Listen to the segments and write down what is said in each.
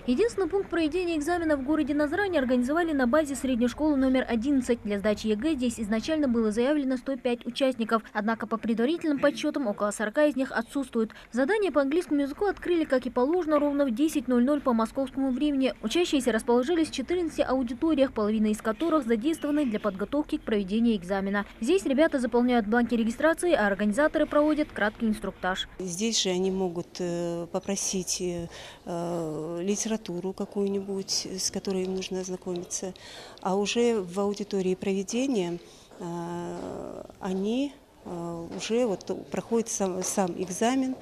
Единственный пункт проведения экзамена в городе Назрани организовали на базе средней школы номер 11. Для сдачи ЕГЭ здесь изначально было заявлено 105 участников. Однако по предварительным подсчетам около 40 из них отсутствуют. Задание по английскому языку открыли, как и положено, ровно в 10:00 по московскому времени. Учащиеся расположились в 14 аудиториях, половина из которых задействованы для подготовки к проведению экзамена. Здесь ребята заполняют бланки регистрации, а организаторы проводят краткий инструктаж. Здесь же они могут попросить литературу какую-нибудь, с которой им нужно ознакомиться. А уже в аудитории проведения они уже проходит сам экзамен,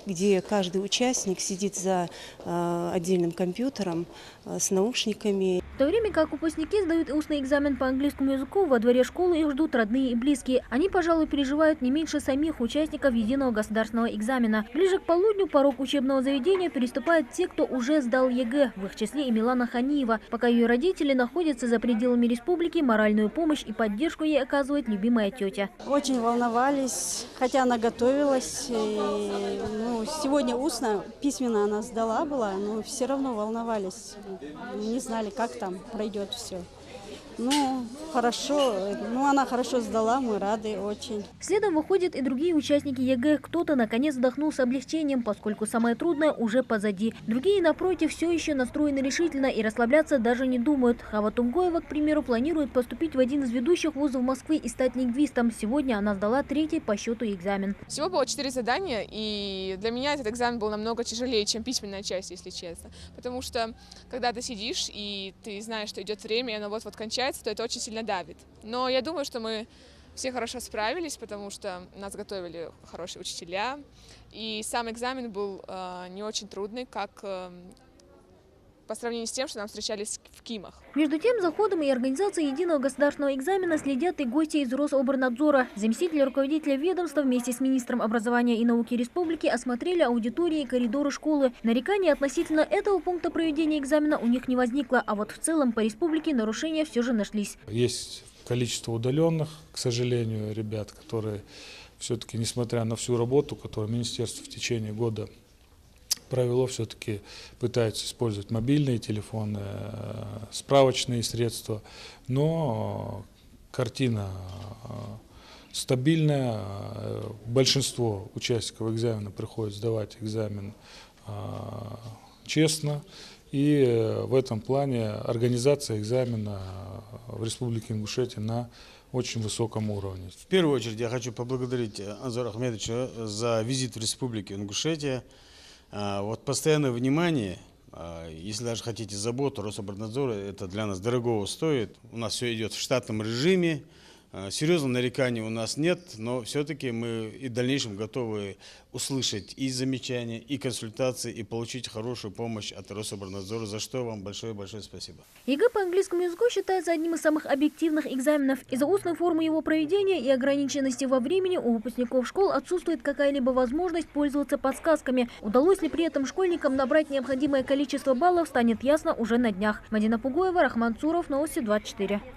где каждый участник сидит за отдельным компьютером с наушниками. В то время как выпускники сдают устный экзамен по английскому языку, во дворе школы их ждут родные и близкие. Они, пожалуй, переживают не меньше самих участников единого государственного экзамена. Ближе к полудню порог учебного заведения переступают те, кто уже сдал ЕГЭ, в их числе и Милана Ханиева. Пока ее родители находятся за пределами республики, моральную помощь и поддержку ей оказывает любимая тетя. Очень волновались, хотя она готовилась. Сегодня устно, письменно она сдала была, но все равно волновались. Не знали, как там пройдет все. Хорошо. Она хорошо сдала, мы рады очень. Следом выходят и другие участники ЕГЭ. Кто-то наконец вздохнул с облегчением, поскольку самое трудное уже позади. Другие, напротив, все еще настроены решительно и расслабляться даже не думают. Хава Тунгоева, к примеру, планирует поступить в один из ведущих вузов Москвы и стать лингвистом. Сегодня она сдала 3-й по счету экзамен. Всего было 4 задания, и для меня этот экзамен был намного тяжелее, чем письменная часть, если честно. Потому что, когда ты сидишь и ты знаешь, что идет время, и оно вот-вот кончается, то это очень сильно давит. Но я думаю, что мы все хорошо справились, потому что нас готовили хорошие учителя. И сам экзамен был не очень трудный, как по сравнению с тем, что нам встречались в КИМах. Между тем, за ходом и организацией единого государственного экзамена следят и гости из Рособорнадзора. Заместитель руководителя ведомства вместе с министром образования и науки республики осмотрели аудитории и коридоры школы. Нареканий относительно этого пункта проведения экзамена у них не возникло, а вот в целом по республике нарушения все же нашлись. Есть количество удаленных, к сожалению, ребят, которые все-таки, несмотря на всю работу, которую министерство в течение года провело, все-таки пытаются использовать мобильные телефоны, справочные средства, но картина стабильная. Большинство участников экзамена приходит сдавать экзамен честно, и в этом плане организация экзамена в Республике Ингушетия на очень высоком уровне. В первую очередь я хочу поблагодарить Анзора Ахмедовича за визит в Республику Ингушетия. Постоянное внимание, если даже хотите заботу Рособорнадзора, это для нас дорогого стоит. У нас все идет в штатном режиме, серьезных нареканий у нас нет, но все-таки мы и в дальнейшем готовы услышать и замечания, и консультации, и получить хорошую помощь от Рособорнадзора, за что вам большое-большое спасибо. ЕГЭ по английскому языку считается одним из самых объективных экзаменов. Из-за устной формы его проведения и ограниченности во времени у выпускников школ отсутствует какая-либо возможность пользоваться подсказками. Удалось ли при этом школьникам набрать необходимое количество баллов, станет ясно уже на днях. Мадина Пугоева, Рахман Цуров, Новости 24.